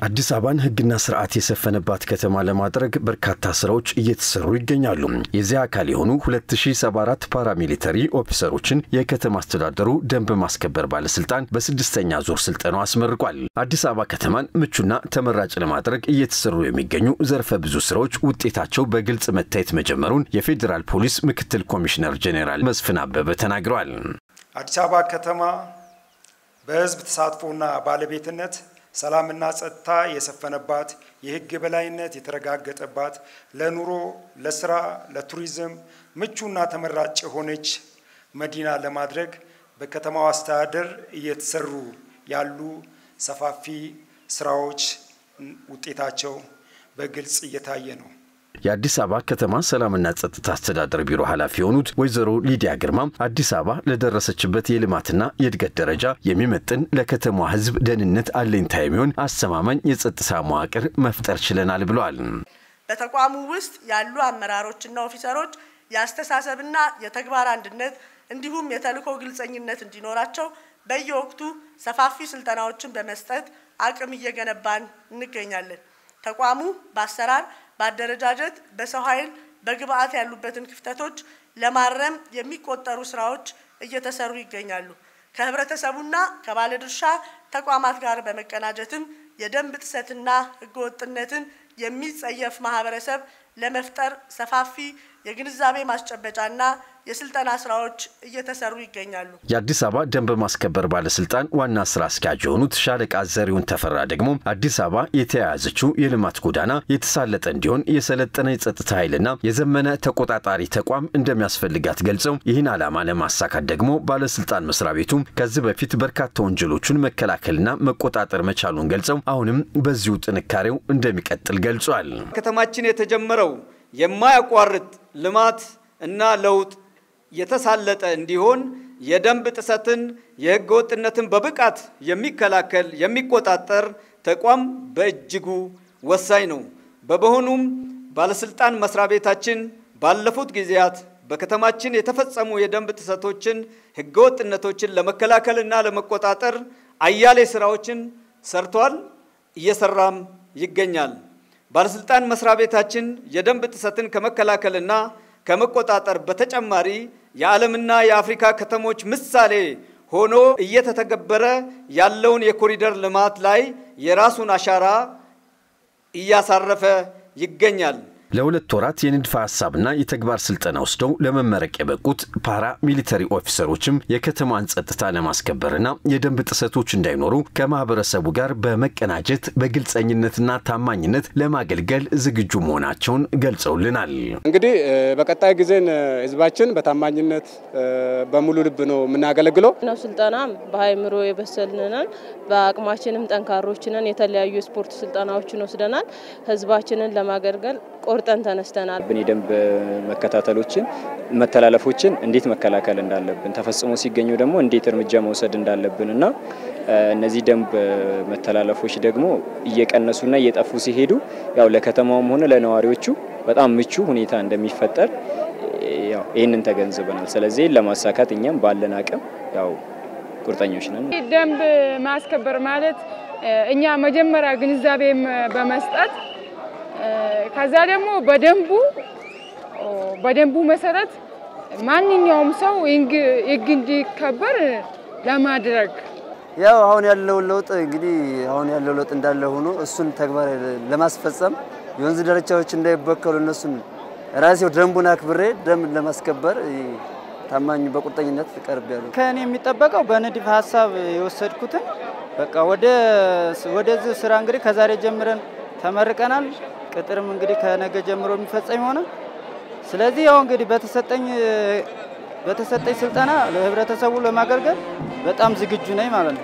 አዲስ አበባን ህግና ስርዓት የሰፈነባት ከተማ ለማድረግ በርካታ ስራዎች እየተሰሩ ይገኛሉ። የዚያ አካል የሆኑ 2074 ፓራሚሊተሪ ኦፊሰሮችን የከተማ አስተዳደሩ ደንብ ማስከበር ባለስልጣን በስድስተኛ ዙር ስልጠናው አስመርቋል። አዲስ አበባ ከተማን ምቹና ተመራጭ ለማድረግ እየተሰሩ የሚገኙ ዘርፈ ብዙ ስራዎች ውጤታቸው በግልጽ መታየት መጀመሩን የፌደራል ፖሊስ ምክትል ኮሚሽነር ጄኔራል መስፍን አበበ ተናግረዋል። አዲስ አበባ ከተማ በህዝብ ተሳትፎና ባለቤትነት ሰላምና ጸጥታ የሰፈነባት የህግ በላይነት የተረጋገጠባት ለኑሮ ለስራ ለቱሪዝም ምቹና ተመራጭ ሆነች መዲና ለማድረግ በከተማው አስተዳደር እየተሰሩ ያሉ ሰፋፊ ስራዎች ውጤታቸው በግልጽ እየታየ ነው። የአዲስ አበባ ከተማ ሰላምና ጸጥታ አስተዳደር ቢሮ ኃላፊ የሆኑት ወይዘሮ ሊዲያ ግርማ አዲስ አበባ ለደረሰችበት የልማትና የእድገት ደረጃ የሚመጥን ለከተማዋ ህዝብ ደህንነት አለኝታ የሚሆን አስተማማኝ የጸጥታ መዋቅር መፍጠር ችለናል ብለዋል። በተቋሙ ውስጥ ያሉ አመራሮችና ኦፊሰሮች ያስተሳሰብና የተግባር አንድነት እንዲሁም የተልእኮ ግልጽኝነት እንዲኖራቸው በየወቅቱ ሰፋፊ ስልጠናዎችን በመስጠት አቅም እየገነባን እንገኛለን። ተቋሙ በአሰራር በአደረጃጀት በሰው ኃይል በግብአት ያሉበትን ክፍተቶች ለማረም የሚቆጠሩ ስራዎች እየተሰሩ ይገኛሉ። ከህብረተሰቡና ከባለድርሻ ተቋማት ጋር በመቀናጀትም የደንብ ጥሰትና ህገወጥነትን የሚጸየፍ ማህበረሰብ ለመፍጠር ሰፋፊ የግንዛቤ ማስጨበጫና የስልጠና ስራዎች እየተሰሩ ይገኛሉ። የአዲስ አበባ ደንብ ማስከበር ባለስልጣን ዋና ስራ አስኪያጅ የሆኑት ሻለቃ ዘሪሁን ተፈራ ደግሞ አዲስ አበባ የተያያዘችው የልማት ጎዳና የተሳለጠ እንዲሆን የሰለጠነ የጸጥታ ኃይልና የዘመነ ተቆጣጣሪ ተቋም እንደሚያስፈልጋት ገልጸው ይህን ዓላማ ለማሳካት ደግሞ ባለስልጣን መስሪያ ቤቱ ከዚህ በፊት በርካታ ወንጀሎችን መከላከልና መቆጣጠር መቻሉን ገልጸው አሁንም በዚሁ ጥንካሬው እንደሚቀጥል ገልጿል። ከተማችን የተጀመረው የማያቋርጥ ልማት እና ለውጥ የተሳለጠ እንዲሆን የደንብ ጥሰትን የህገወጥነትን በብቃት የሚከላከል የሚቆጣጠር ተቋም በእጅጉ ወሳኝ ነው። በመሆኑም ባለስልጣን መስሪያ ቤታችን ባለፉት ጊዜያት በከተማችን የተፈጸሙ የደንብ ጥሰቶችን ህገወጥነቶችን ለመከላከልና ለመቆጣጠር አያሌ ስራዎችን ሰርቷል፣ እየሰራም ይገኛል። ባለስልጣን መስሪያ ቤታችን የደንብ ጥሰትን ከመከላከልና ከመቆጣጠር በተጨማሪ የዓለምና የአፍሪካ ከተሞች ምሳሌ ሆኖ እየተተገበረ ያለውን የኮሪደር ልማት ላይ የራሱን አሻራ እያሳረፈ ይገኛል። ለሁለት ወራት የንድፈ ሐሳብና የተግባር ስልጠና ወስደው ለመመረቅ የበቁት ፓራ ሚሊተሪ ኦፊሰሮችም የከተማን ጸጥታ ለማስከበርና የደንብ ጥሰቶች እንዳይኖሩ ከማህበረሰቡ ጋር በመቀናጀት በግልጽኝነትና ታማኝነት ለማገልገል ዝግጁ መሆናቸውን ገልጸውልናል። እንግዲህ በቀጣይ ጊዜን ህዝባችን በታማኝነት በሙሉ ልብ ነው የምናገለግለው። ነው ስልጣናም በሃይምሮ የበሰልነናል፣ በአቅማችንም ጠንካሮች ነን። የተለያዩ ስፖርት ስልጣናዎችን ወስደናል። ህዝባችንን ለማገልገል ቆርጠን ተነስተናል። በደንብ መከታተሎችን መተላለፎችን እንዴት መከላከል እንዳለብን ተፈጽሞ ሲገኙ ደግሞ እንዴት እርምጃ መውሰድ እንዳለብንና እነዚህ ደንብ መተላለፎች ደግሞ እየቀነሱና እየጠፉ ሲሄዱ ያው ለከተማውም ሆነ ለነዋሪዎቹ በጣም ምቹ ሁኔታ እንደሚፈጠር ያው ይሄንን ተገንዝበናል። ስለዚህ ለማሳካት እኛም ባለን አቅም ያው ቁርጠኞች ነን። ደንብ ማስከበር ማለት እኛ መጀመሪያ ግንዛቤ በመስጠት ከዛ ደግሞ በደንቡ መሰረት ማንኛውም ሰው ህግ እንዲከበር ለማድረግ ያው አሁን ያለው ለውጥ እንግዲህ አሁን ያለው ለውጥ እንዳለ ሆኖ እሱን ተግባር ለማስፈጸም የወንዝ ዳርቻዎች እንዳይበከሉ እነሱን ራሴው ደንቡን አክብሬ ደንብ ለማስከበር ታማኝ በቁርጠኝነት ቀርቤያለሁ። ከኔ የሚጠበቀው በንድፈ ሐሳብ የወሰድኩትን በቃ ወደዚህ ስራ እንግዲህ ከዛሬ ጀምረን ተመርቀናል። ቅጥርም እንግዲህ ከነገ ጀምሮ የሚፈጸም ሆነ። ስለዚህ ያው እንግዲህ በተሰጠኝ ስልጣና ለህብረተሰቡ ለማገልገል በጣም ዝግጁ ነኝ ማለት ነው።